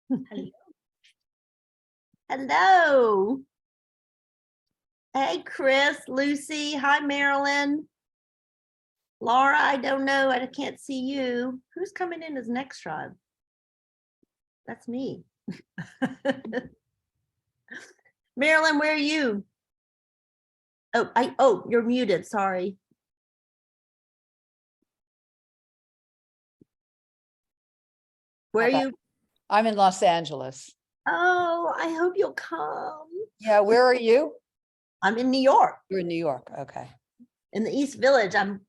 Hello. Hello. Hey, Chris, Lucy. Hi, Marilyn. Laura, I don't know. I can't see you. Who's coming in as NextTribe? That's me. Marilyn, where are you? Oh, you're muted. Sorry. Where are you? I'm in Los Angeles. Oh, I hope you'll come. Yeah, where are you? I'm in New York, You're in New York. Okay. in the East Village. I'm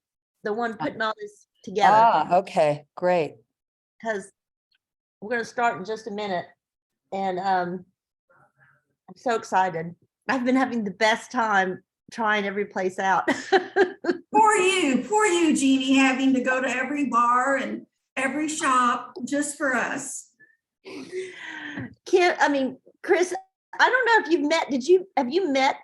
the one putting all this together Ah, okay, great. because we're going to start in just a minute. And I'm so excited. I've been having the best time trying every place out. Poor you, Jeannie, having to go to every bar and every shop just for us. Chris, I don't know if you've met, have you met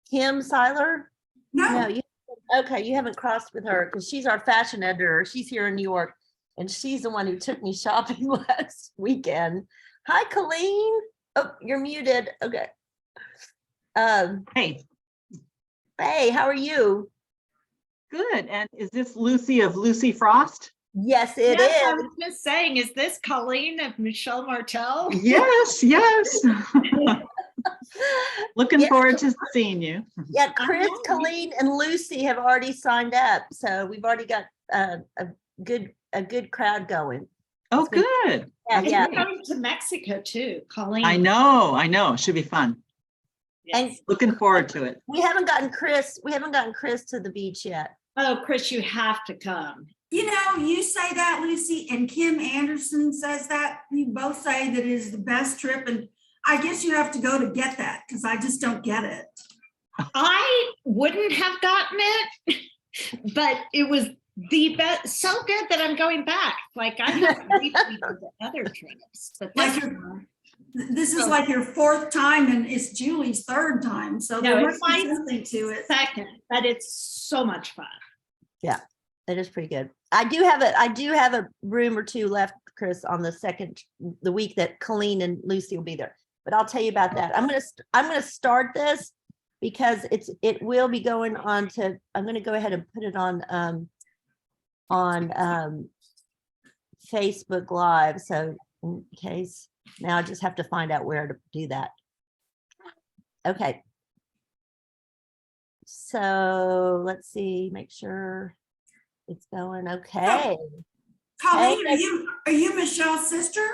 Kim Seiler? No, You haven't crossed with her because she's our fashion editor. She's here in New York and she's the one who took me shopping last weekend. Hi, Colleen. Oh, you're muted. Okay. Hey, Hey, how are you? good. And is this Lucy of Lucy Frost? Yes, it Yes, I is. was just saying, is this Colleen of Michelle Martel? Yes, yes. Looking Yeah. forward to seeing you. Yeah, Chris, know. Colleen, and Lucy have already signed up, so we've already got a good crowd going. Oh, It's been- good. Yeah, And yeah. you're going to Mexico too, Colleen. I know. Should be fun. And Yes. Looking forward to it. we haven't gotten Chris to the beach yet. Oh, Chris, you have to come. you know, you say that, Lucy, and Kim Anderson says that. You both say that it is the best trip, and I guess you have to go to get that because I just don't get it. I wouldn't have gotten it, but it was the best, so good that I'm going back. Like I have briefly for the other trips, but Like this you're- one, This is like your fourth time and it's Julie's third time, so No, there it's must be my something to it. second, but it's so much fun. It is pretty good. I do have a room or two left, Chris, on the week that Colleen and Lucy will be there. But I'll tell you about that. I'm gonna start this because it will be going on to. I'm gonna go ahead and put it on Facebook Live. So in case now I just have to find out where to do that. Okay. So let's see, make sure it's going okay. Colleen, Hey. are you Michelle's sister?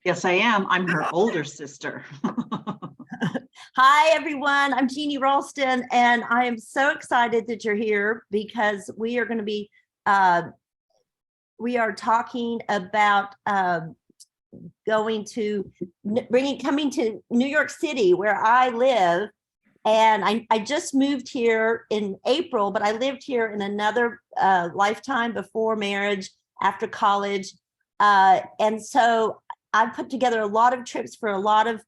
Yes, I am. I'm her older sister. Hi, everyone. I'm Jeannie Ralston, and I am so excited that you're here because we are going to be, we are talking about coming to New York City, where I live. And I just moved here in April, but I lived here in another lifetime before marriage, after college. And so I put together a lot of trips for a lot of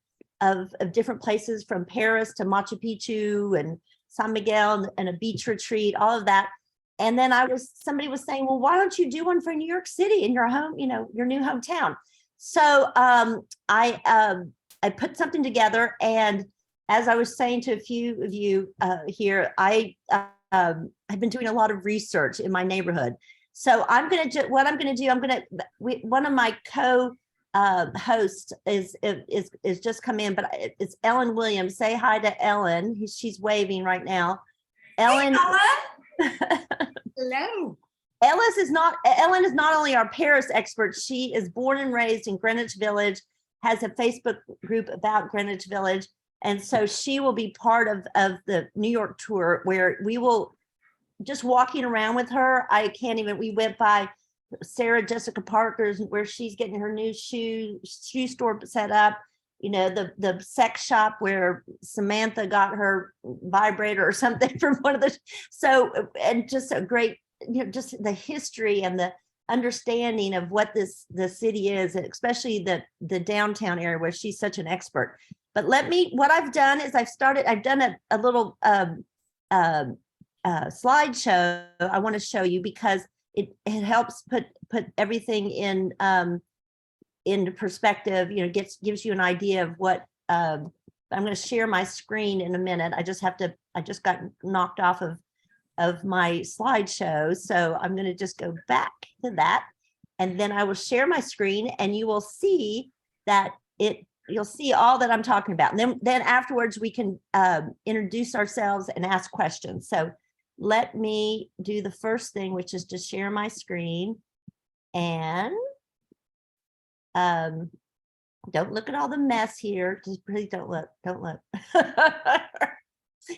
different places, from Paris to Machu Picchu and San Miguel and a beach retreat, all of that. And then somebody was saying, well, why don't you do one for New York City in your home, your new hometown? So I put something together, and as I was saying to a few of you here, I've been doing a lot of research in my neighborhood. So one of my hosts is just come in, but it's Ellen Williams. Say hi to Ellen. She's waving right now. Ellen. Hello. Ellen is not only our Paris expert, she is born and raised in Greenwich Village, has a Facebook group about Greenwich Village. And so she will be part of the New York tour, where we will just walking around with her. We went by Sarah Jessica Parker's, where she's getting her new shoe store set up, the sex shop where Samantha got her vibrator or something from one of the, and just a great, just the history and the understanding of what the city is, especially the downtown area where she's such an expert. But what I've done is I've done a little slideshow I want to show you, because it helps put everything in into perspective, gives you an idea of what, I'm going to share my screen in a minute. I just got knocked off of my slideshow. So I'm going to just go back to that, and then I will share my screen, and you will see that you'll see all that I'm talking about. And then afterwards we can introduce ourselves and ask questions. So let me do the first thing, which is to share my screen. And don't look at all the mess here. Just please don't look.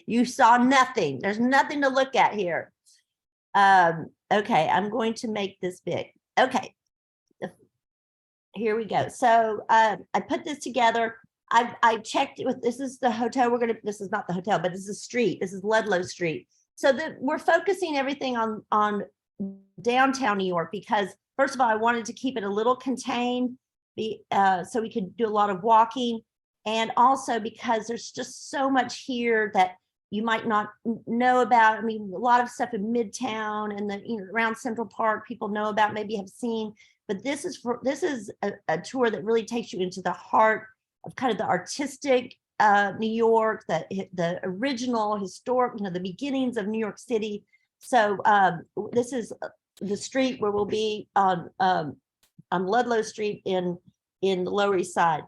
You saw nothing. There's nothing to look at here. Okay, I'm going to make this big. Okay. Here we go. So I put this together. I checked it with, this is the hotel. This is not the hotel, but this is the street. This is Ludlow Street. So that we're focusing everything on downtown New York, because first of all, I wanted to keep it a little contained, so we could do a lot of walking. And also because there's just so much here that you might not know about. I mean, a lot of stuff in Midtown and around Central Park, people know about, maybe have seen. But this is a tour that really takes you into the heart of kind of the artistic New York, the original historic, the beginnings of New York City. So this is the street where we'll be on Ludlow Street in the Lower East Side.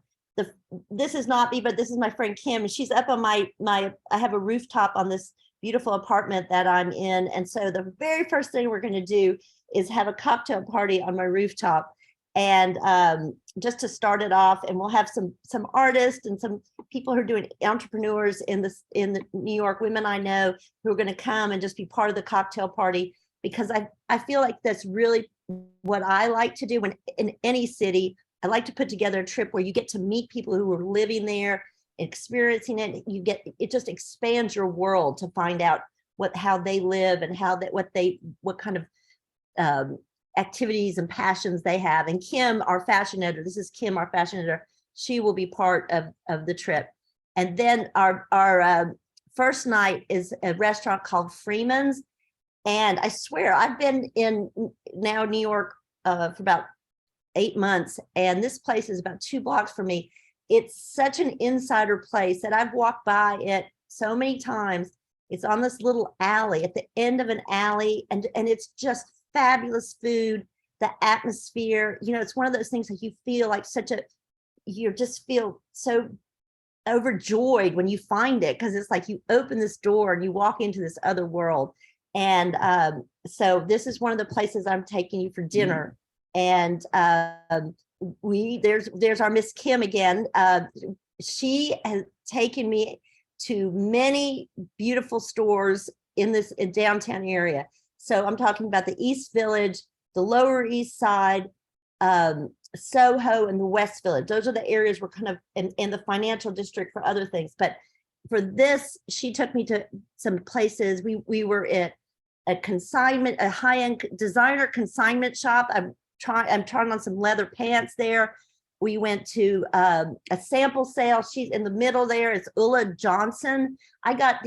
This is not me, but this is my friend Kim, and she's up on I have a rooftop on this beautiful apartment that I'm in. And so the very first thing we're going to do is have a cocktail party on my rooftop, and just to start it off. And we'll have some artists and some people who are doing entrepreneurs in the New York, women I know, who are going to come and just be part of the cocktail party, because I feel like that's really what I like to do when in any city. I like to put together a trip where you get to meet people who are living there, experiencing it. It just expands your world to find out how they live and what kind of activities and passions they have. And Kim, our fashion editor, this is Kim, our fashion editor, she will be part of the trip. And then our first night is a restaurant called Freeman's. And I swear, I've been in now New York for about 8 months, and this place is about 2 blocks from me. It's such an insider place that I've walked by it so many times. It's on this little alley, at the end of an alley, and it's just fabulous food, the atmosphere. It's one of those things that you feel like you just feel so overjoyed when you find it, because it's like you open this door and you walk into this other world. And so this is one of the places I'm taking you for dinner. And there's our Miss Kim again. She has taken me to many beautiful stores in downtown area. So I'm talking about the East Village, the Lower East Side, Soho, and the West Village. Those are the areas we're kind of in the financial district for other things. But for this, she took me to some places. We were at a high-end designer consignment shop. I'm trying on some leather pants there. We went to a sample sale. She's in the middle there. It's Ulla Johnson. I got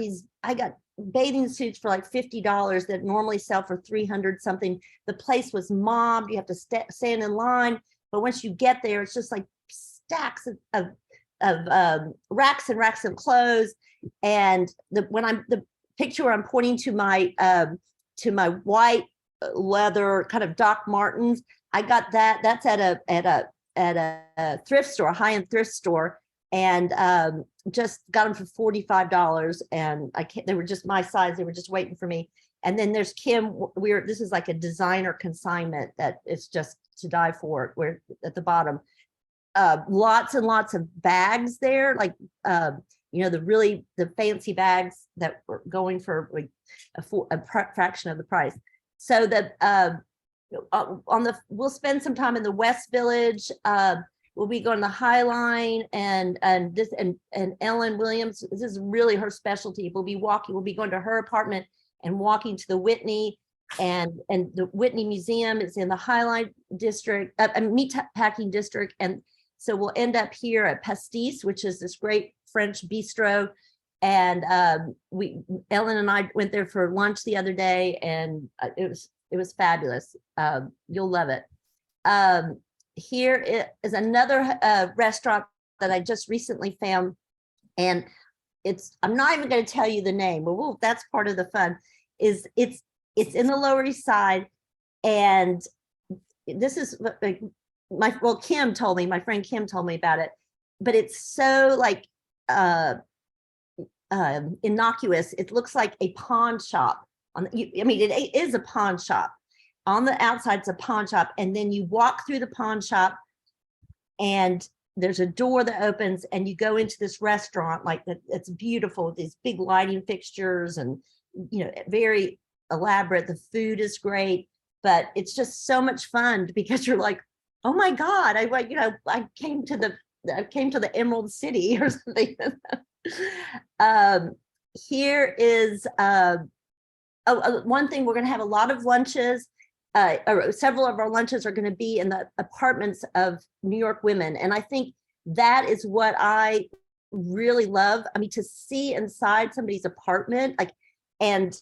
bathing suits for like $50 that normally sell for $300 something. The place was mobbed. You have to stand in line. But once you get there, it's just like stacks of racks and racks of clothes. And the picture where I'm pointing to my white leather kind of Doc Martens, I got that. That's at a thrift store, a high-end thrift store, and just got them for $45. And they were just my size. They were just waiting for me. And then there's Kim. This is like a designer consignment that it's just to die for. We're at the bottom. Lots and lots of bags there, like the fancy bags that were going for like a fraction of the price. So that we'll spend some time in the West Village. We'll be going to the High Line and Ellen Williams. This is really her specialty. We'll be going to her apartment and walking to the Whitney, and the Whitney Museum is in the High Line district, meatpacking district. And so we'll end up here at Pastis, which is this great French bistro. And Ellen and I went there for lunch the other day, and it was fabulous. You'll love it. is another restaurant that I just recently found, and I'm not even going to tell you the name, but that's part of the fun. It's in the Lower East Side, and this is like Kim told me, my friend Kim told me about it, but it's so like innocuous. It looks like a pawn shop. It is a pawn shop. On the outside, it's a pawn shop, and then you walk through the pawn shop, and there's a door that opens, and you go into this restaurant. Like it's beautiful with these big lighting fixtures, and very elaborate. The food is great, but it's just so much fun because you're like, oh my God, I came to the Emerald City or something. Here is one thing. We're going to have a lot of lunches. Or several of our lunches are going to be in the apartments of New York women. And I think that is what I really love. I mean, to see inside somebody's apartment, and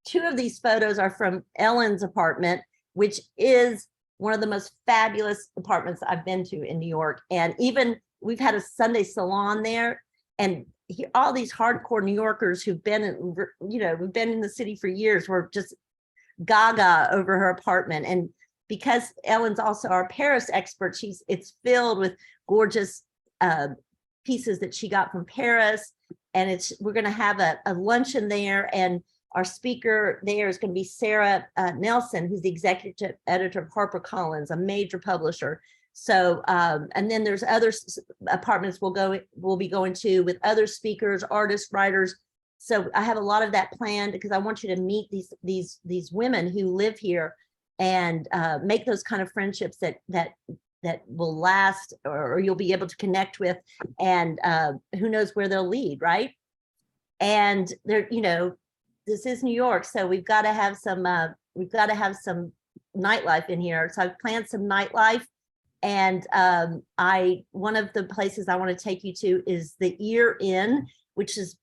two of these photos are from Ellen's apartment, which is one of the most fabulous apartments I've been to in New York. And even we've had a Sunday salon there, and all these hardcore New Yorkers who've been we've been in the city for years were just gaga over her apartment. And because Ellen's also our Paris expert, it's filled with gorgeous pieces that she got from Paris. And we're going to have a luncheon there, and our speaker there is going to be Sarah Nelson, who's the executive editor of HarperCollins, a major publisher. So and then there's other apartments we'll be going to with other speakers, artists, writers. So I have a lot of that planned because I want you to meet these women who live here and make those kind of friendships that will last, or you'll be able to connect with, and who knows where they'll lead, right? And this is New York, so we've got to have some nightlife in here. So I've planned some nightlife, and one of the places I want to take you to is the Ear Inn, which is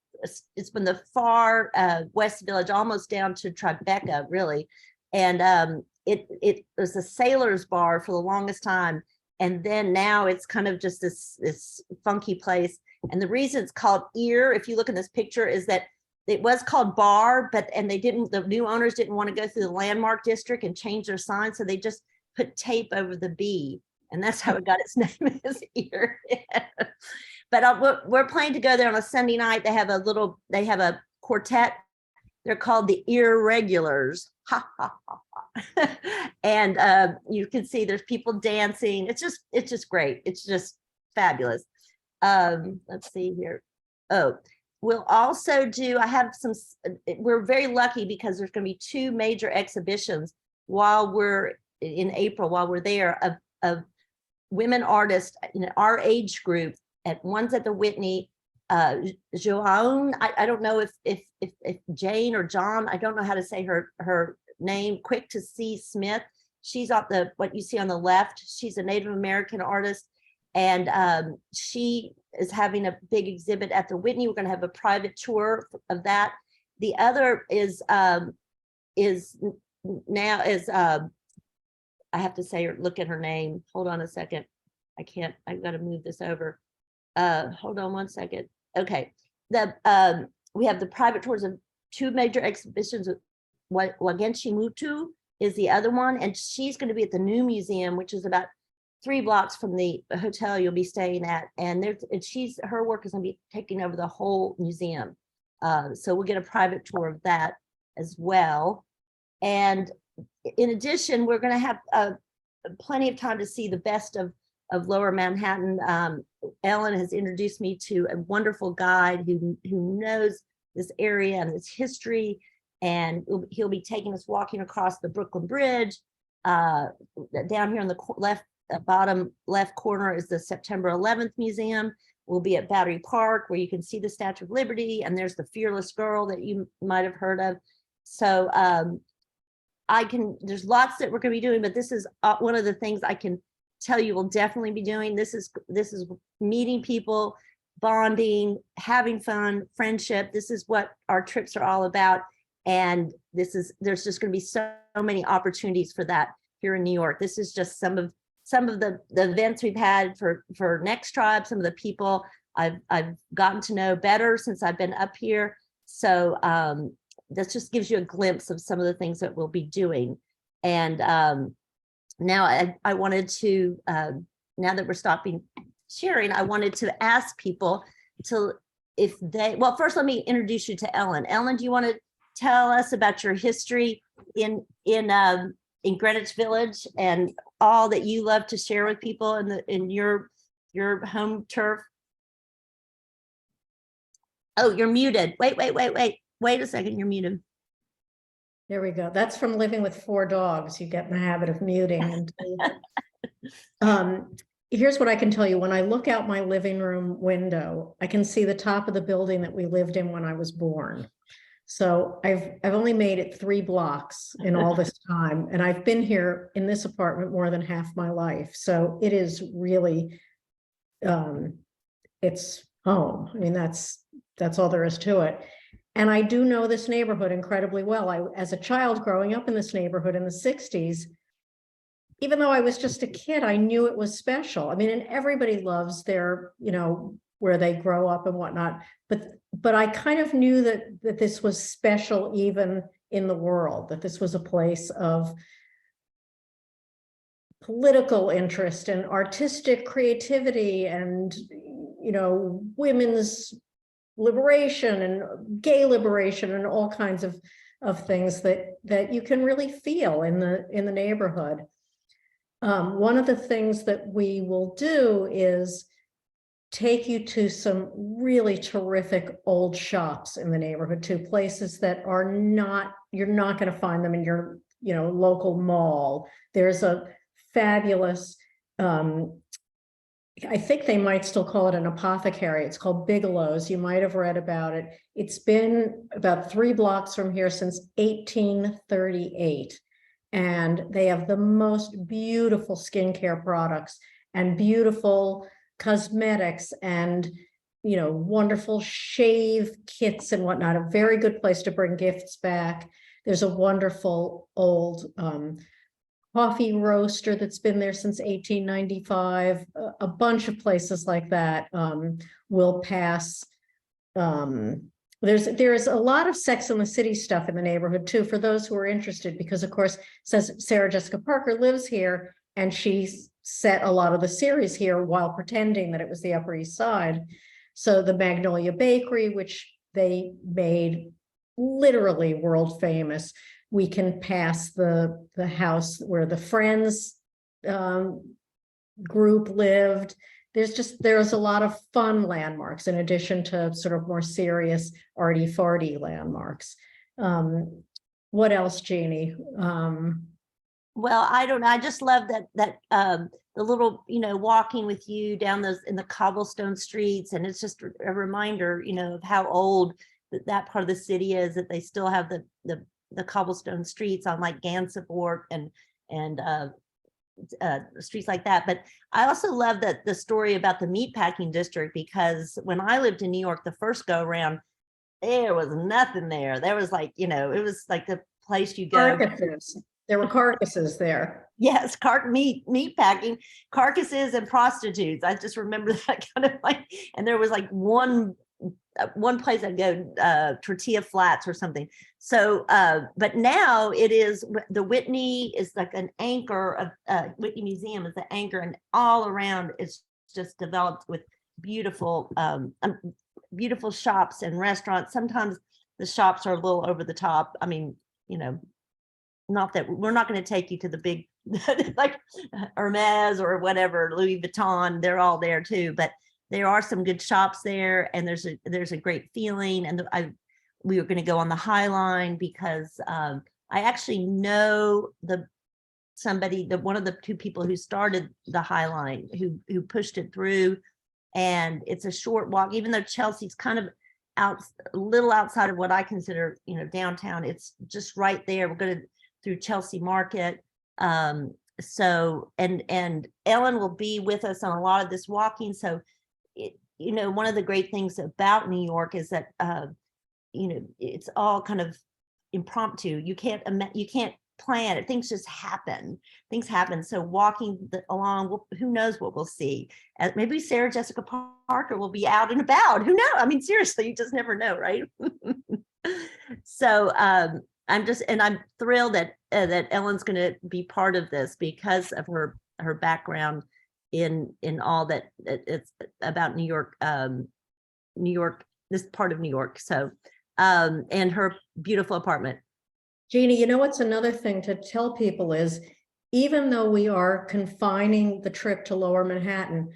it's from the far West Village, almost down to Tribeca, really. And it was a sailor's bar for the longest time. And then now it's kind of just this funky place. And the reason it's called Ear, if you look in this picture, is that it was called Bar, the new owners didn't want to go through the landmark district and change their sign. So they just put tape over the B. And that's how it got its name, is Ear. But we're planning to go there on a Sunday night. They have a quartet. They're called the Irregulars. Ha, ha, ha, ha. And you can see there's people dancing. It's just great. It's just fabulous. Let's see here. Oh, we'll also we're very lucky because there's going to be two major exhibitions while we're in April, while we're there, of women artists in our age group. One's at the Whitney. Joan, I don't know if Jane or John, I don't know how to say her name. Quick to See Smith. She's what you see on the left. She's a Native American artist, and she is having a big exhibit at the Whitney. We're going to have a private tour of that. The other is I have to say, look at her name. Hold on a second. I've got to move this over. Hold on one second. Okay. We have the private tours of two major exhibitions. Wagenshi Mutu is the other one, and she's going to be at the new museum, which is about 3 blocks from the hotel you'll be staying at. And her work is going to be taking over the whole museum. So we'll get a private tour of that as well. And in addition, we're going to have plenty of time to see the best of Lower Manhattan. Ellen has introduced me to a wonderful guide who knows this area and its history, and he'll be taking us walking across the Brooklyn Bridge. Down here on the bottom left corner is the September 11th Museum. We'll be at Battery Park, where you can see the Statue of Liberty, and there's the Fearless Girl that you might have heard of. So there's lots that we're going to be doing, but this is one of the things I can tell you we'll definitely be doing. This is meeting people, bonding, having fun, friendship. This is what our trips are all about. And there's just going to be so many opportunities for that. here in New York. This is just some of the events we've had for NextTribe, some of the people I've gotten to know better since I've been up here. So this just gives you a glimpse of some of the things that we'll be doing. And now I wanted to, now that we're stopping sharing, I wanted to ask people to, if they, well, first let me introduce you to Ellen. Ellen, do you want to tell us about your history in Greenwich Village and all that you love to share with people in your home turf? Oh, you're muted. Wait a second, you're muted. There we go. That's from living with 4 dogs. You get in the habit of muting. And here's what I can tell you. When I look out my living room window, I can see the top of the building that we lived in when I was born. So I've only made it 3 blocks in all this time, and I've been here in this apartment more than half my life. So it is really, it's home. I mean, that's all there is to it. And I do know this neighborhood incredibly well. As a child growing up in this neighborhood in the 60s, even though I was just a kid, I knew it was special. I mean, and everybody loves their, where they grow up and whatnot. But I kind of knew that this was special even in the world, that this was a place of political interest and artistic creativity and, women's liberation and gay liberation and all kinds of things that you can really feel in the neighborhood. One of the things that we will do is take you to some really terrific old shops in the neighborhood, to places that are not, you're not going to find them in your, local mall. There's a fabulous, I think they might still call it an apothecary. It's called Bigelow's. You might have read about it. It's been about 3 blocks from here since 1838. And they have the most beautiful skincare products and beautiful cosmetics and, wonderful shave kits and whatnot. A very good place to bring gifts back. There's a wonderful old coffee roaster that's been there since 1895. A bunch of places like that will pass. There's a lot of Sex and the City stuff in the neighborhood too, for those who are interested, because of course, says Sarah Jessica Parker lives here, and she set a lot of the series here while pretending that it was the Upper East Side. So the Magnolia Bakery, which they made literally world famous. We can pass the house where the Friends group lived. There's a lot of fun landmarks in addition to sort of more serious arty farty landmarks. What else, Jeannie? Well, I don't know. I just love that the little, walking with you down those in the cobblestone streets. And it's just a reminder, of how old that part of the city is, that they still have the cobblestone streets on like Gansevoort and streets like that. But I also love that the story about the meatpacking district, because when I lived in New York the first go around, there was nothing there. There was like, it was like the place you go. Carcasses. There were carcasses there. Yes, meat packing, carcasses and prostitutes. I just remember that kind of like, and there was like one place I'd go, Tortilla Flats or something. So, but now it is, the Whitney is like an anchor of, Whitney Museum is the anchor, and all around it's just developed with beautiful, beautiful shops and restaurants. Sometimes the shops are a little over the top. I mean, not that we're not going to take you to the big, like Hermes or whatever, Louis Vuitton, they're all there too, but there are some good shops there, and there's a great feeling. And we were going to go on the High Line because I actually know one of the 2 people who started the High Line, who pushed it through, and it's a short walk, even though Chelsea's kind of a little outside of what I consider, downtown. It's just right there. We're going through Chelsea Market. So, and Ellen will be with us on a lot of this walking. So, one of the great things about New York is that, it's all kind of impromptu. You can't plan it. Things just happen. Things happen. So walking along, who knows what we'll see. Maybe Sarah Jessica Parker will be out and about. Who knows? I mean, seriously, you just never know, right? So I'm thrilled that that Ellen's going to be part of this because of her background in all that it's about New York, this part of New York. So and her beautiful apartment. Jeannie, you know what's another thing to tell people is, even though we are confining the trip to Lower Manhattan,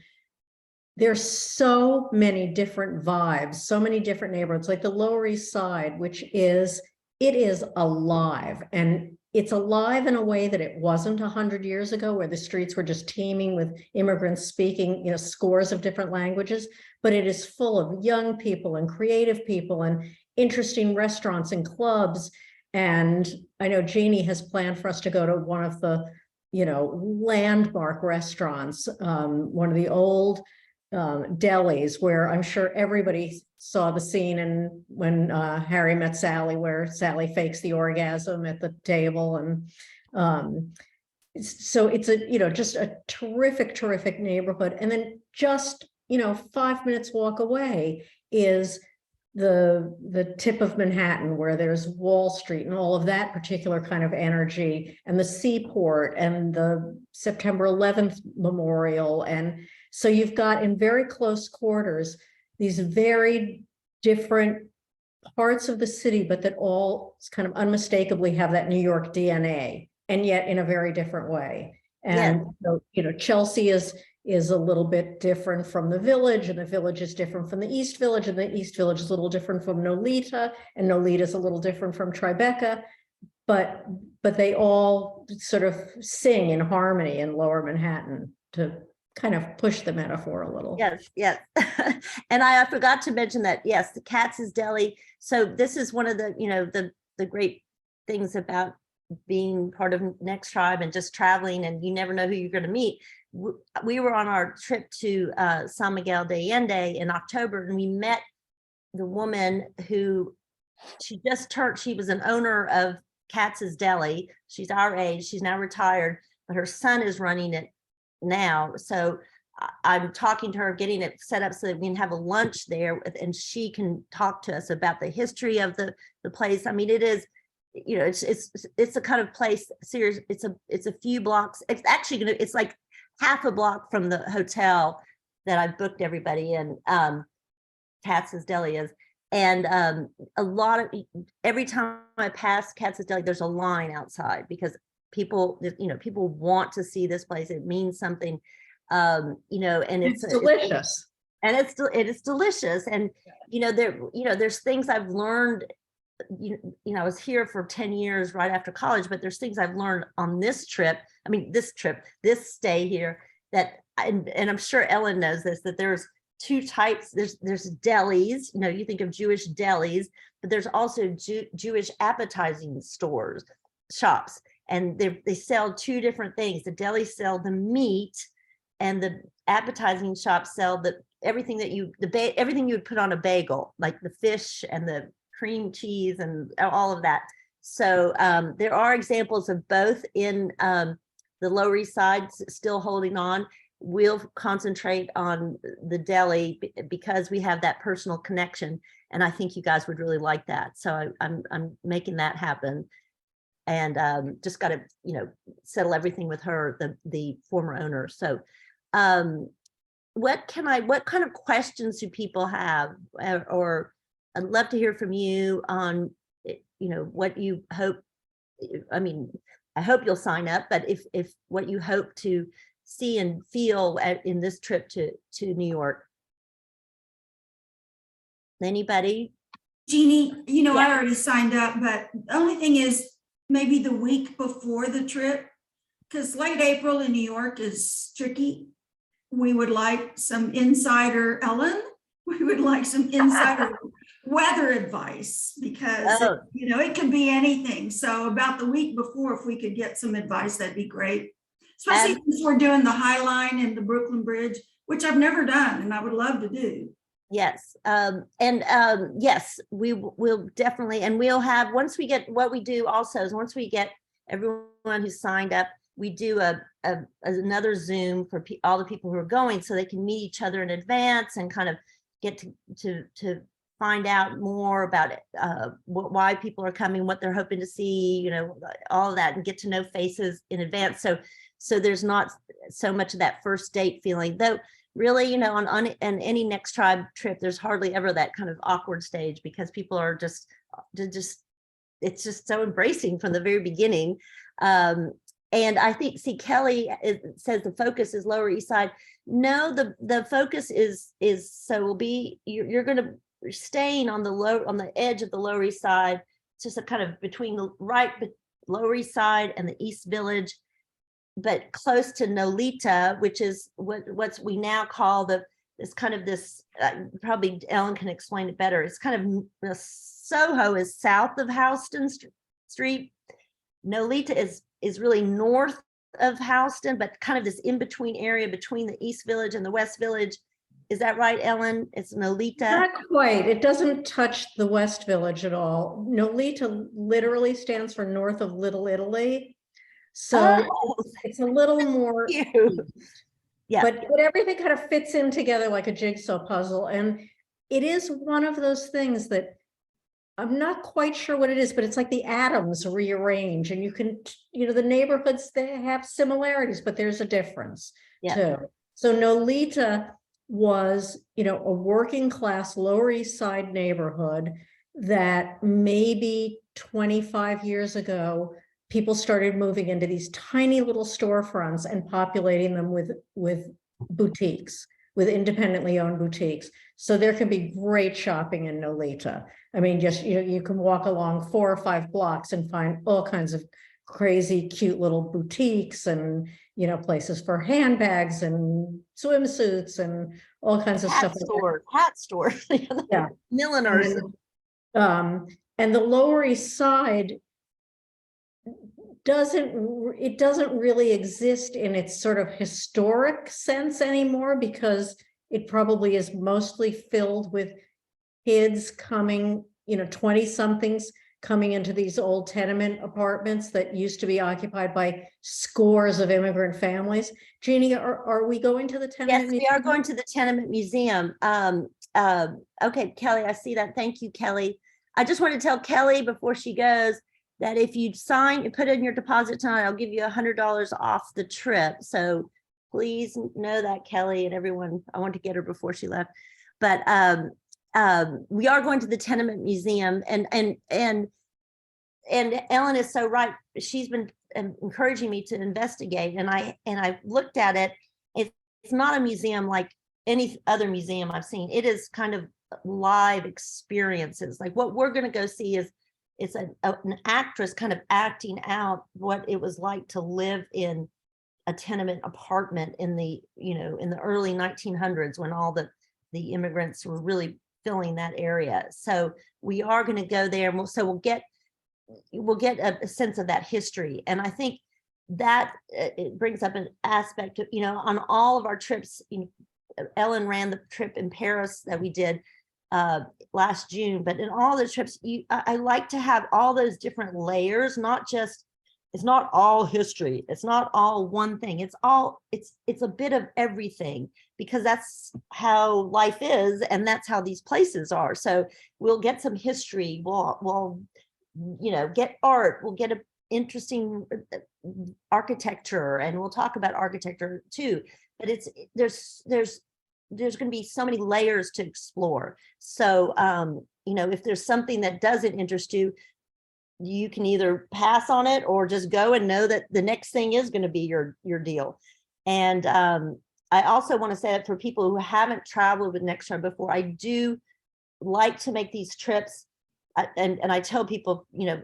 there's so many different vibes, so many different neighborhoods, like the Lower East Side, it is alive. And it's alive in a way that it wasn't 100 years ago, where the streets were just teeming with immigrants speaking, you know, scores of different languages, but it is full of young people and creative people and interesting restaurants and clubs. And I know Jeannie has planned for us to go to one of the, you know, landmark restaurants, one of the old delis, where I'm sure everybody saw the scene and when Harry Met Sally, where Sally fakes the orgasm at the table. And so it's a, you know, just a terrific neighborhood. And then just, you know, 5 minutes walk away is the tip of Manhattan, where there's Wall Street and all of that particular kind of energy, and the seaport and the September 11th memorial. And so you've got in very close quarters these very different parts of the city, but that all kind of unmistakably have that New York DNA, and yet in a very different way. And so, you know, Chelsea is a little bit different from the Village, and the Village is different from the East Village, and the East Village is a little different from Nolita, and Nolita is a little different from Tribeca, but they all sort of sing in harmony in Lower Manhattan, to kind of push the metaphor a little. Yes. And I forgot to mention that, yes, the Katz's Deli. So this is one of the, you know, the great things about being part of NextTribe and just traveling, and you never know who you're going to meet. We were on our trip to San Miguel de Allende in October, and we met the woman who she was an owner of Katz's Deli. She's our age. She's now retired, but her son is running it now. So I'm talking to her, getting it set up so that we can have a lunch there, and she can talk to us about the history of the place. I mean, it is, you know, it's a kind of place, serious. It's a few blocks. It's actually it's like half a block from the hotel that I booked everybody in, Katz's Deli is. And every time I pass Katz's Deli, there's a line outside, because people want to see this place. It means something, you know, and it's delicious. It is delicious. And, you know, there's things I've learned, you know, I was here for 10 years right after college, but there's things I've learned on this stay here, that, and I'm sure Ellen knows this, that there's two types. There's delis, you know, you think of Jewish delis, but there's also Jewish appetizing shops. And they sell two different things. The delis sell the meat, and the appetizing shops sell everything that everything you would put on a bagel, like the fish and the cream cheese and all of that. So there are examples of both in the Lower East Side still holding on. We'll concentrate on the deli because we have that personal connection, and I think you guys would really like that. So I'm making that happen, and just got to, you know, settle everything with her, the former owner. So what kind of questions do people have, or I'd love to hear from you on, you know, what you hope. I mean, I hope you'll sign up, but if what you hope to see and feel in this trip to New York. Anybody? Jeannie, you know, Yeah. I already signed up, but the only thing is maybe the week before the trip, because late April in New York is tricky. We would like some insider, Ellen, we would like some insider weather advice, because you know, it can be anything. So about the week before, if we could get some advice, that'd be great. Especially since we're doing the High Line and the Brooklyn Bridge, which I've never done and I would love to do. Yes. Yes, we will definitely, and we'll have, once we get, what we do also is once we get everyone who signed up. We do another Zoom for all the people who are going, so they can meet each other in advance and kind of get to find out more about it, why people are coming, what they're hoping to see, you know, all of that, and get to know faces in advance. So there's not so much of that first date feeling, though. Really, you know, on any NextTribe trip, there's hardly ever that kind of awkward stage, because people are just it's just so embracing from the very beginning. And I think, see, Kelly says the focus is Lower East Side. No, the focus is so will be you're going to staying on the edge of the Lower East Side, just a kind of between the Lower East Side and the East Village, but close to Nolita, which is what we now call this kind of this, probably Ellen can explain it better. It's kind of Soho is south of Houston Street. Nolita is really north of Houston, but kind of this in-between area between the East Village and the West Village. Is that right, Ellen? It's Nolita? Not quite. It doesn't touch the West Village at all. Nolita literally stands for North of Little Italy. So Oh, it's a little more, cute. Yeah. but everything kind of fits in together like a jigsaw puzzle. And it is one of those things that I'm not quite sure what it is, but it's like the atoms rearrange, and you can, you know, the neighborhoods, they have similarities, but there's a difference too. So Nolita was, you know, a working class Lower East Side neighborhood that maybe 25 years ago, people started moving into these tiny little storefronts and populating them with boutiques, with independently owned boutiques. So there can be great shopping in Nolita. I mean, just, you know, you can walk along 4 or 5 blocks and find all kinds of crazy, cute little boutiques and, you know, places for handbags and swimsuits and all kinds of stuff. Hat stores, Yeah. milliners. And the Lower East Side doesn't really exist in its sort of historic sense anymore, because it probably is mostly filled with kids coming, you know, 20-somethings coming into these old tenement apartments that used to be occupied by scores of immigrant families. Jeannie, are we going to the tenement museum? Yes, we are going to the tenement museum. Okay, Kelly, I see that. Thank you, Kelly. I just want to tell Kelly before she goes that if you sign and put in your deposit tonight, I'll give you $100 off the trip. So please know that, Kelly, and everyone. I want to get her before she left, but we are going to the tenement museum, and Ellen is so right. She's been encouraging me to investigate, and I looked at it. It's not a museum like any other museum I've seen. It is kind of live experiences. Like what we're going to go see is it's an actress kind of acting out what it was like to live in a tenement apartment in the, you know, in the early 1900s, when all the immigrants were really filling that area. So we are going to go there, and we'll get a sense of that history. And I think that it brings up an aspect of, you know, on all of our trips, you know, Ellen ran the trip in Paris that we did last June, but in all the trips, I like to have all those different layers, not just, it's not all history, it's not all one thing, it's a bit of everything, because that's how life is, and that's how these places are. So we'll get some history, we'll you know, get art, we'll get an interesting architecture, and we'll talk about architecture too, but there's going to be so many layers to explore. So you know, if there's something that doesn't interest you, you can either pass on it or just go and know that the next thing is going to be your deal. And I also want to say that for people who haven't traveled with NextTribe before, I do like to make these trips, and I tell people, you know,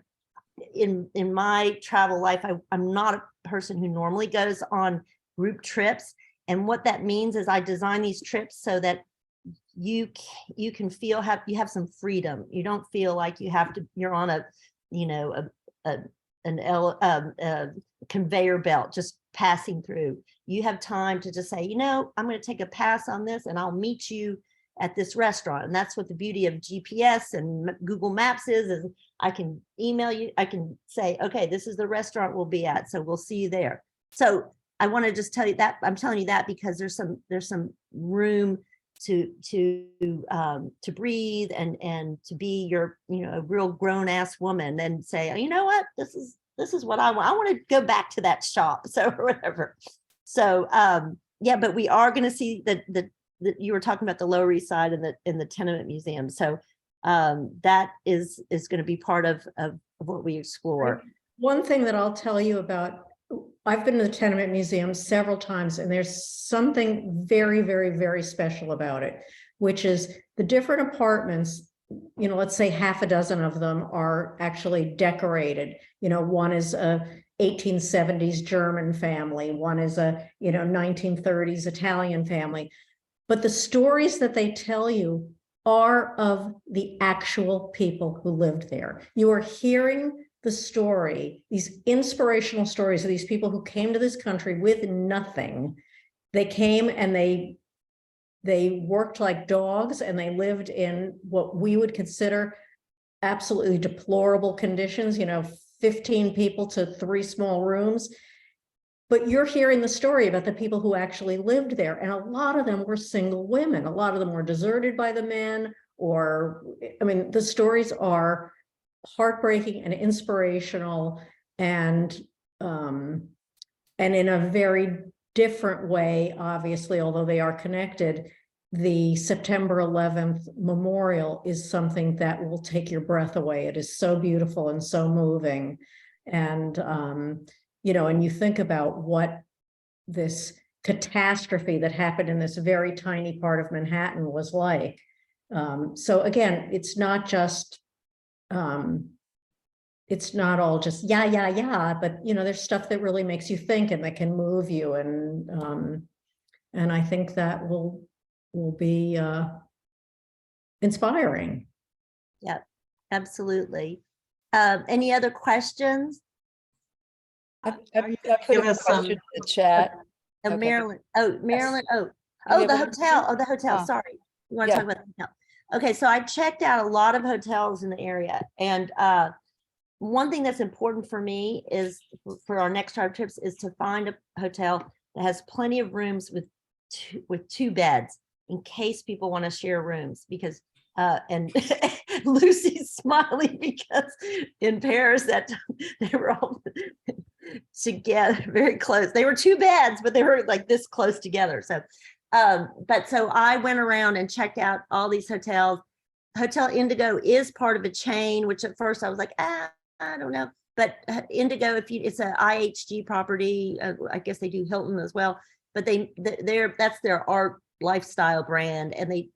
in my travel life, I'm not a person who normally goes on group trips. And what that means is I design these trips so that you can feel you have some freedom. You don't feel like you're on a, you know, a conveyor belt just passing through. You have time to just say, you know, I'm going to take a pass on this, and I'll meet you at this restaurant. And that's what the beauty of GPS and Google Maps is I can email you, I can say, okay, this is the restaurant we'll be at. So we'll see you there. So I want to just tell you that, I'm telling you that because there's some room to breathe and to be your, a real grown ass woman and say, you know what, this is what I want. I want to go back to that shop. So or whatever. So yeah, but we are going to see that you were talking about the Lower East Side and the tenement museum. So that is going to be part of what we explore. One thing that I'll tell you about, I've been to the tenement museum several times, and there's something very, very, very special about it, which is the different apartments, let's say half a dozen of them are actually decorated. One is a 1870s German family, one is a 1930s Italian family, but the stories that they tell you are of the actual people who lived there. You are hearing the story, these inspirational stories of these people who came to this country with nothing. They came and they worked like dogs, and they lived in what we would consider absolutely deplorable conditions, 15 people to 3 small rooms. But you're hearing the story about the people who actually lived there. And a lot of them were single women. A lot of them were deserted by the men, the stories are heartbreaking and inspirational, and in a very different way, obviously, although they are connected. The September 11th memorial is something that will take your breath away. It is so beautiful and so moving. And, and you think about what this catastrophe that happened in this very tiny part of Manhattan was like. So again, it's not just, it's not all just, yeah, but, there's stuff that really makes you think and that can move you. And I think that will be inspiring. Yeah, absolutely. Any other questions? I Are you put gonna a give us some- question in the chat. Oh, Okay. Marilyn. Oh, Marilyn. Oh, We oh, have the a- hotel. Oh, the hotel. Oh. Sorry. You want to Yeah. talk about the hotel? Okay, so I checked out a lot of hotels in the area, and one thing that's important for me is for our NextTribe trips is to find a hotel that has plenty of rooms with two beds in case people want to share rooms, because and Lucy's smiling because in Paris that they were all together very close. They were 2 beds, but they were like this close together. So but so I went around and checked out all these hotels. Hotel Indigo is part of a chain, which at first I was like, I don't know. But Indigo, it's a IHG property. I guess they do Hilton as well. But that's their art lifestyle brand, and they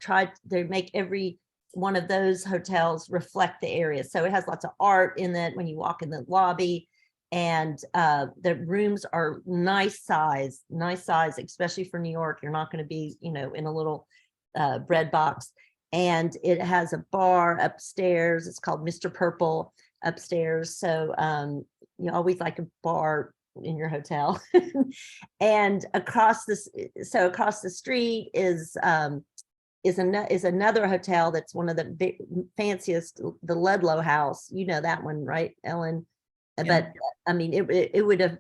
make every one of those hotels reflect the area. So it has lots of art in it when you walk in the lobby, and the rooms are nice size, especially for New York. You're not going to be, in a little bread box. And it has a bar upstairs. It's called Mr. Purple upstairs. So you always like a bar in your hotel. And across the street is another hotel that's one of the fanciest, the Ludlow House. You know that one, right, Ellen? Yeah. But I mean, it would have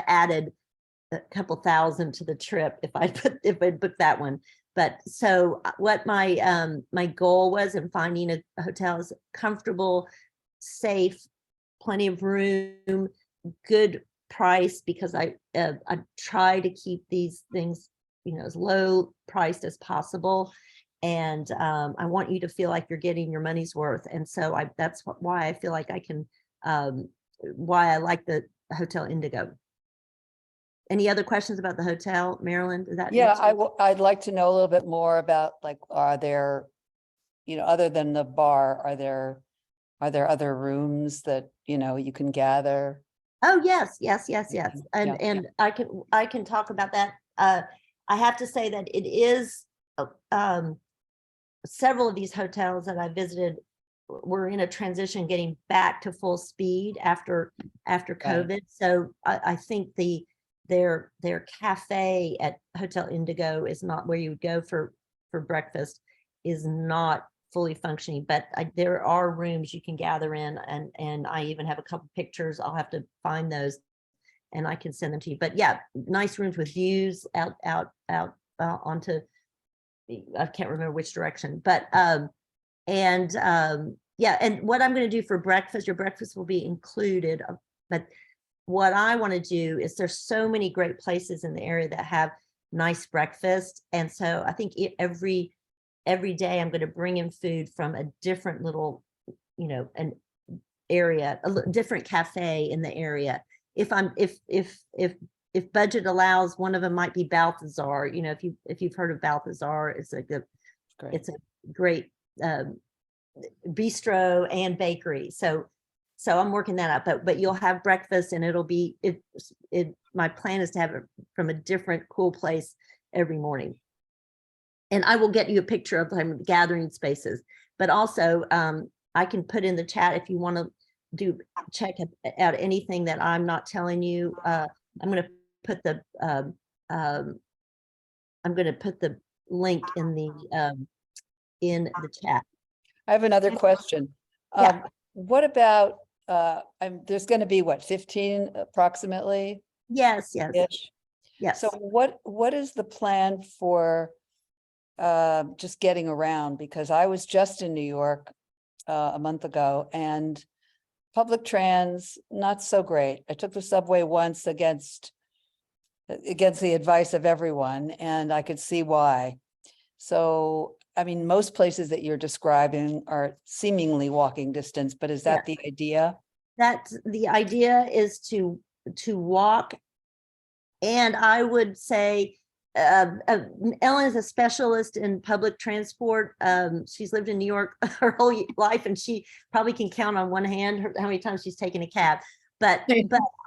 added a couple thousand to the trip if I booked that one. But so what my goal was in finding a hotel is comfortable, safe, plenty of room, good price, because I try to keep these things, as low priced as possible. And I want you to feel like you're getting your money's worth. And so that's why I feel like I can, why I like the Hotel Indigo. Any other questions about the hotel, Marilyn? Is that? Yeah, I'd like to know a little bit more about, like, are there, other than the bar, are there other rooms that, you can gather? Oh, yes. Yeah. And I can talk about that. I have to say that it is several of these hotels that I visited were in a transition getting back to full speed after COVID. So I think their cafe at Hotel Indigo is not where you would go for breakfast. is not fully functioning, but there are rooms you can gather in, and I even have a couple pictures. I'll have to find those and I can send them to you. But yeah, nice rooms with views out onto, I can't remember which direction, but yeah, and what I'm going to do for breakfast, your breakfast will be included, but what I want to do is there's so many great places in the area that have nice breakfast. And so I think every day I'm going to bring in food from a different little, an area, different cafe in the area. If budget allows, one of them might be Balthazar. If you've heard of Balthazar, it's a great bistro and bakery. So I'm working that up, but you'll have breakfast, and it'll be my plan is to have it from a different cool place every morning. And I will get you a picture of the gathering spaces, but also I can put in the chat if you want to check out anything that I'm not telling you. I'm going to put the link in the chat. I have another question. Yeah. What about, there's going to be what, 15 approximately? Yes. Ish? Yes. So what is the plan for just getting around? Because I was just in New York a month ago, and public trans, not so great. I took the subway once against the advice of everyone, and I could see why. So, I mean, most places that you're describing are seemingly walking distance, but is that the idea? That's the idea, is to walk. And I would say Ellen is a specialist in public transport. She's lived in New York her whole life, and she probably can count on one hand how many times she's taken a cab. But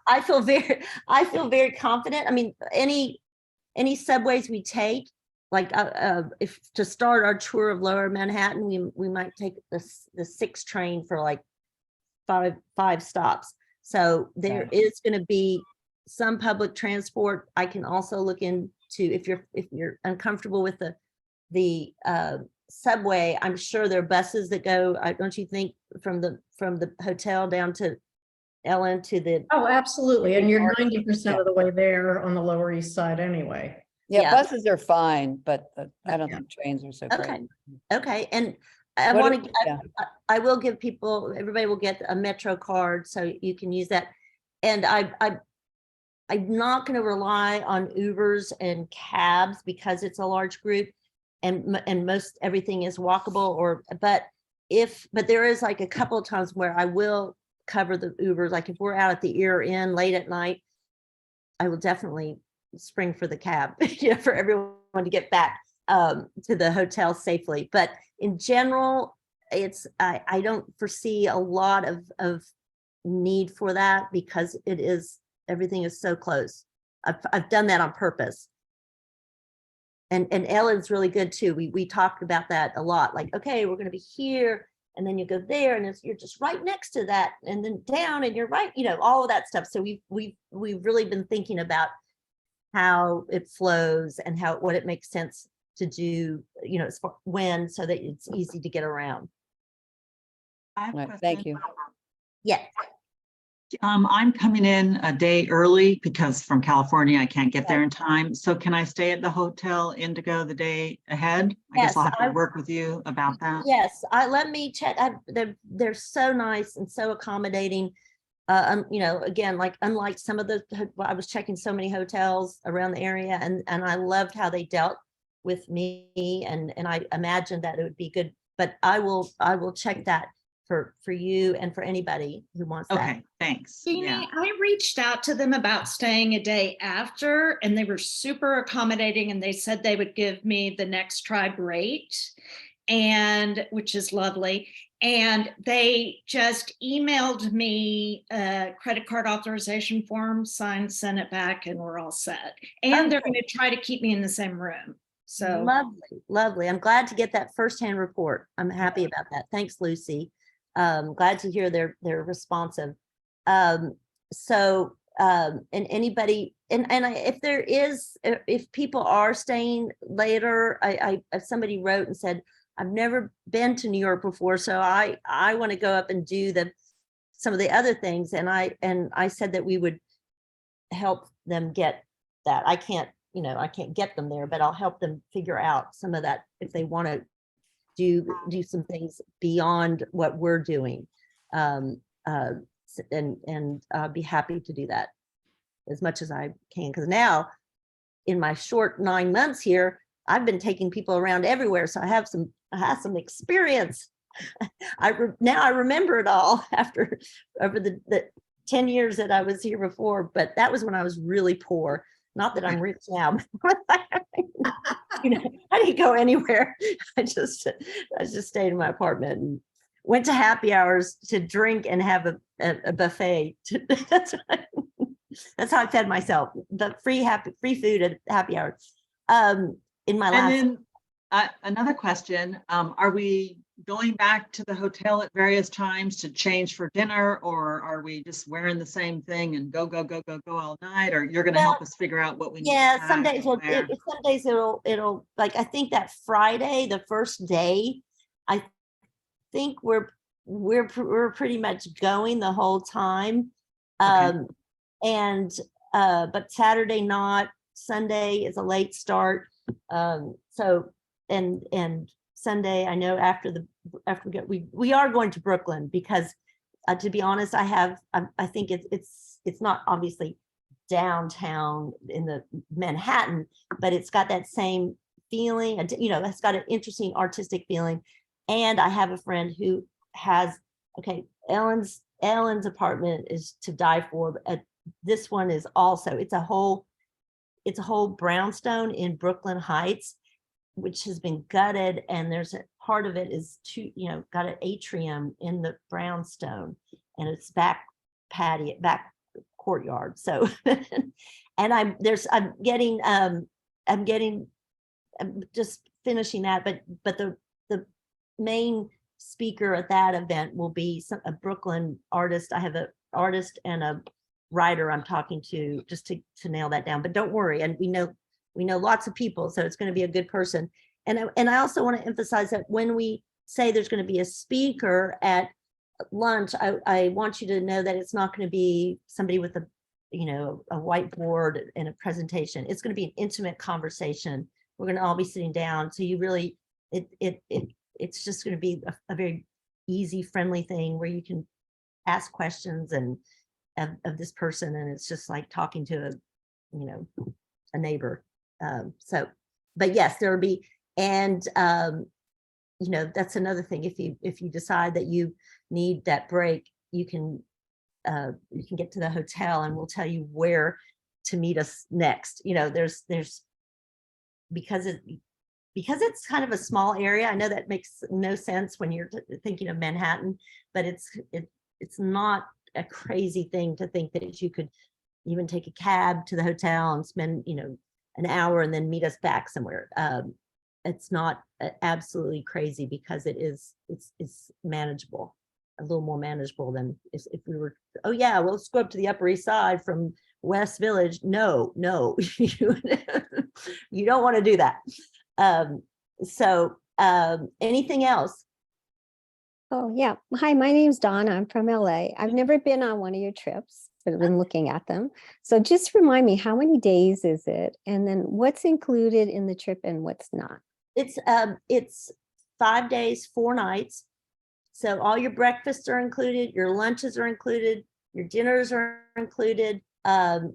I feel very confident. I mean, any subways we take, like if to start our tour of Lower Manhattan, we might take the 6 train for like five stops. So there is going to be some public transport. I can also look into, if you're uncomfortable with the subway, I'm sure there are buses that go, don't you think, from the hotel down to Ellen to the. Oh, absolutely. And you're 90% of the way there on the Lower East Side anyway. Yeah, buses are fine, but I don't think trains are so great. Okay. And I will give everybody will get a Metro card, so you can use that. And I'm not going to rely on Ubers and cabs because it's a large group, and most everything is walkable. But there is like a couple of times where I will cover the Ubers. Like if we're out at the Ear Inn late at night, I will definitely spring for the cab, for everyone to get back to the hotel safely. But in general, I don't foresee a lot of need for that, because everything is so close. I've done that on purpose. And Ellen's really good too. We talked about that a lot. Like, okay, we're going to be here, and then you go there, and you're just right next to that, and then down, and you're right, all of that stuff. So we've really been thinking about how it flows and what it makes sense to do, so that it's easy to get around. I have a Right, thank question. you. Yeah. I'm coming in a day early because from California, I can't get there in time. So can I stay at the Hotel Indigo the day ahead? I guess I'll have to work with you about that. Yes, let me check. They're so nice and so accommodating. Again, like unlike some of I was checking so many hotels around the area, and I loved how they dealt with me, and I imagined that it would be good. But I will check that for you and for anybody who wants that. Okay, thanks. Jeannie, Yeah. I reached out to them about staying a day after, and they were super accommodating, and they said they would give me the NextTribe rate, and which is lovely. And they just emailed me a credit card authorization form, signed, sent it back, and we're all set. And they're going to try to keep me in the same room. So lovely. I'm glad to get that firsthand report. I'm happy about that. Thanks, Lucy. Glad to hear they're responsive. And anybody, and if people are staying later, somebody wrote and said, I've never been to New York before, so I want to go up and do some of the other things. And I said that we would help them get that. I can't get them there, but I'll help them figure out some of that if they want to do some things beyond what we're doing. And I'll be happy to do that as much as I can, because now in my short 9 months here, I've been taking people around everywhere, so I have some experience. Now I remember it all over the 10 years that I was here before, but that was when I was really poor. Not that I'm rich now. I didn't go anywhere. I just stayed in my apartment and went to happy hours to drink and have a buffet. That's how I fed myself. The free food at happy hours. In my last. And then another question, are we going back to the hotel at various times to change for dinner, or are we just wearing the same thing and go all night? Or you're going to help us figure out what we need to Yeah, pack some days and some days it'll like, I think that Friday, the first day, I think we're pretty much going the whole time. Okay. But Saturday not, Sunday is a late start. So and Sunday, I know after we are going to Brooklyn, because to be honest, I think it's not obviously downtown in the Manhattan, but it's got that same feeling, it's got an interesting artistic feeling. And I have a friend who has, Ellen's apartment is to die for. This one is also, it's a whole brownstone in Brooklyn Heights, which has been gutted, and there's a part of it is got an atrium in the brownstone, and it's back courtyard. So, and I'm just finishing that, but the main speaker at that event will be a Brooklyn artist. I have an artist and a writer I'm talking to just to nail that down. But don't worry, and we know lots of people, so it's going to be a good person. And I also want to emphasize that when we say there's going to be a speaker at lunch, I want you to know that it's not going to be somebody with a whiteboard and a presentation. It's going to be an intimate conversation. We're going to all be sitting down, so you really it's just going to be a very easy, friendly thing where you can ask questions of this person, and it's just like talking to a neighbor. But yes, there will be, and that's another thing. If you decide that you need that break, you can get to the hotel, and we'll tell you where to meet us next. There's because it's kind of a small area. I know that makes no sense when you're thinking of Manhattan, but it's not a crazy thing to think that you could even take a cab to the hotel and spend an hour and then meet us back somewhere. It's not absolutely crazy, because it's manageable, a little more manageable than if we were, oh yeah, well, let's go up to the Upper East Side from West Village. No, you don't want to do that. Anything else? Oh, yeah. Hi, my name's Donna. I'm from LA. I've never been on one of your trips, but I've been looking at them. So just remind me, how many days is it? And then what's included in the trip and what's not? It's 5 days, 4 nights. So all your breakfasts are included, your lunches are included, your dinners are included. The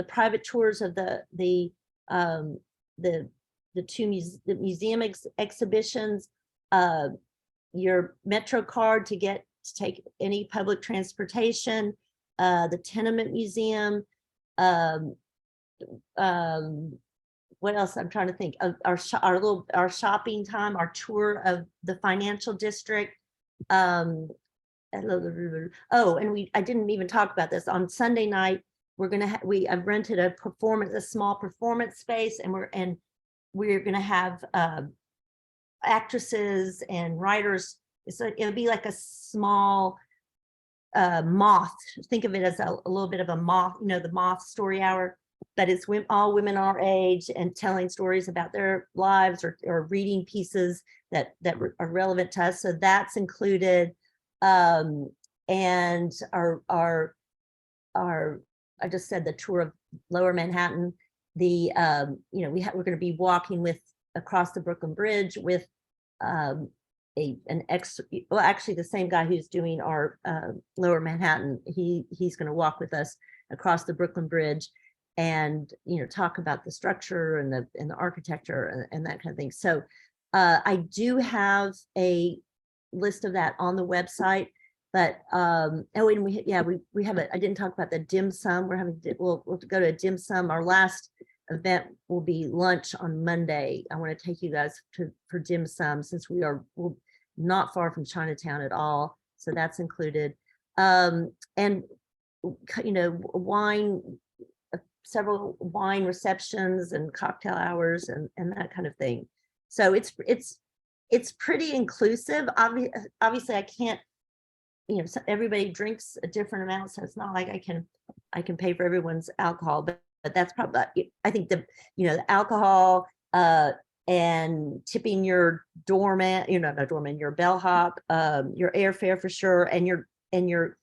private tours of the museum exhibitions, your Metro card to take any public transportation, the tenement museum, what else? I'm trying to think of our shopping time, our tour of the financial district. And I didn't even talk about this. On Sunday night, I've rented a small performance space, and we're gonna have actresses and writers. It'll be like a small moth. Think of it as a little bit of a moth, the moth story hour. but it's all women our age and telling stories about their lives or reading pieces that are relevant to us. So that's included. And our I just said the tour of Lower Manhattan. The we're going to be walking across the Brooklyn Bridge with actually the same guy who's doing our Lower Manhattan. He's going to walk with us across the Brooklyn Bridge and talk about the structure and the architecture and that kind of thing. So I do have a list of that on the website, but and we have I didn't talk about the dim sum. We'll go to a dim sum. Our last event will be lunch on Monday. I want to take you guys for dim sum, since we're not far from Chinatown at all. So that's included. And wine, several wine receptions and cocktail hours and that kind of thing. So it's pretty inclusive. Obviously I can't, everybody drinks a different amount, so it's not like I can pay for everyone's alcohol, but that's probably, I think the alcohol and tipping your doorman, not doorman, your bellhop, your airfare for sure, and your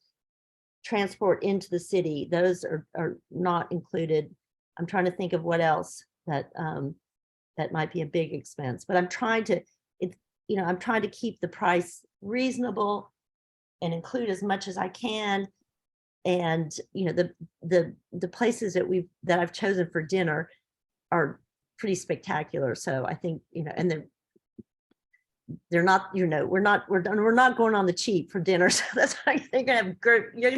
transport into the city, those are not included. I'm trying to think of what else that might be a big expense, but I'm trying to keep the price reasonable and include as much as I can. And the places that I've chosen for dinner are pretty spectacular. So I think and they're not, we're not going on the cheap for dinner. So that's why you're gonna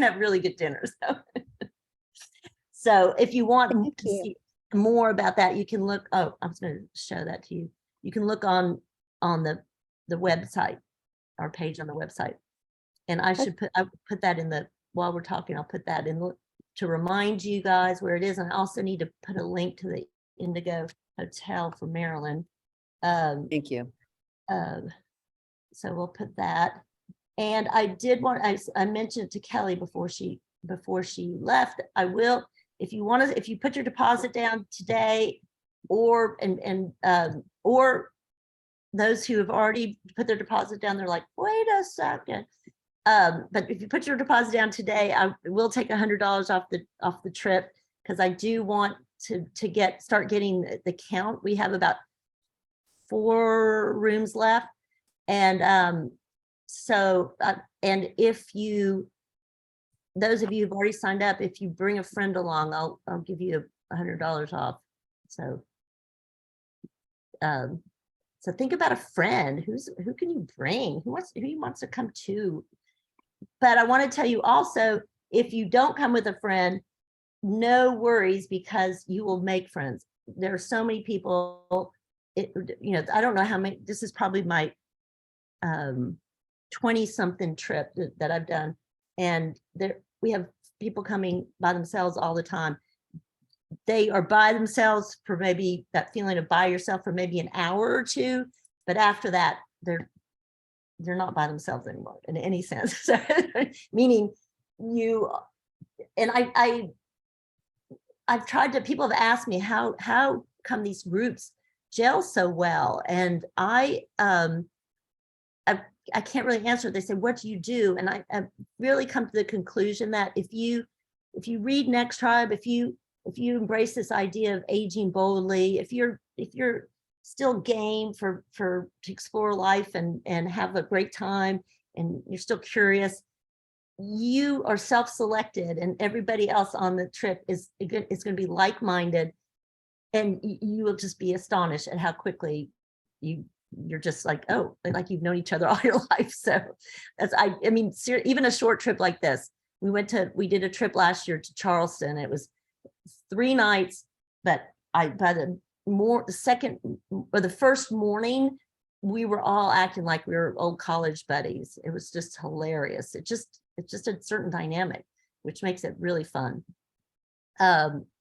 have really good dinners. So if you want to see more about that, you can look. Oh, I was going to show that to you. You can look on the website, our page on the website. And I put that in while we're talking, I'll put that in to remind you guys where it is. And I also need to put a link to the Indigo Hotel for Maryland. Thank you. So we'll put that. And I mentioned it to Kelly before she left. I will, if you put your deposit down today, or those who have already put their deposit down, they're like, wait a second. But if you put your deposit down today, I will take $100 off the trip, because I do want to start getting the count. We have about 4 rooms left. And and if those of you who've already signed up, if you bring a friend along, I'll give you $100 off. So so think about a friend. Who can you bring? Who wants to come too? But I want to tell you also, if you don't come with a friend, no worries, because you will make friends. There are so many people. I don't know how many. This is probably my 20-something trip that I've done, and we have people coming by themselves all the time. They are by themselves for maybe that feeling of by yourself for maybe an hour or two, but after that they're not by themselves anymore in any sense. So, meaning I've tried to, people have asked me how come these groups gel so well, and I can't really answer. They say, what do you do? And I've really come to the conclusion that if you read NextTribe, if you embrace this idea of aging boldly, if you're still game to explore life and have a great time, and you're still curious, you are self-selected, and everybody else on the trip is going to be like-minded, and you will just be astonished at how quickly you're just like, oh, like you've known each other all your life. So that's, I mean, even a short trip like this, we did a trip last year to Charleston. It was 3 nights, but by the first morning, we were all acting like we were old college buddies. It was just hilarious. It's just a certain dynamic, which makes it really fun.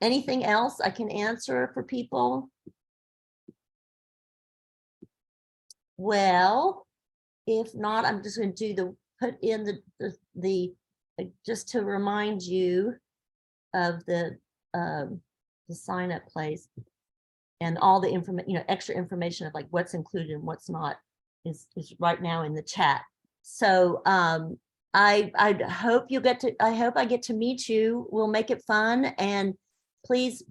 Anything else I can answer for people? Well, if not, I'm just going to put in the just to remind you of the the sign up place. And all the information, extra information of like what's included and what's not is right now in the chat. So I hope I get to meet you. We'll make it fun, and please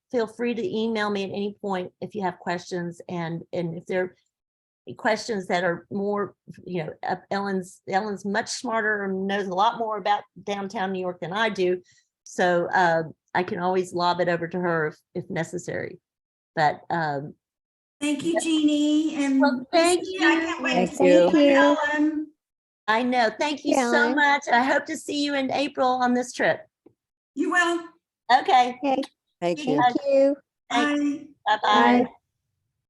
feel free to email me at any point if you have questions, and if there are questions that are more, Ellen's much smarter and knows a lot more about downtown New York than I do. So I can always lob it over to her if necessary. But Thank you, Jeannie, and well, thank Chrissy, you. I can't wait to Thank see you, Thank you. Ellen. I know. Thank you Yeah, so Ellen. much. I hope to see you in April on this trip. You will. Okay. Okay, Thank Thank you. thank you. Thanks. Bye. Bye-bye. Bye.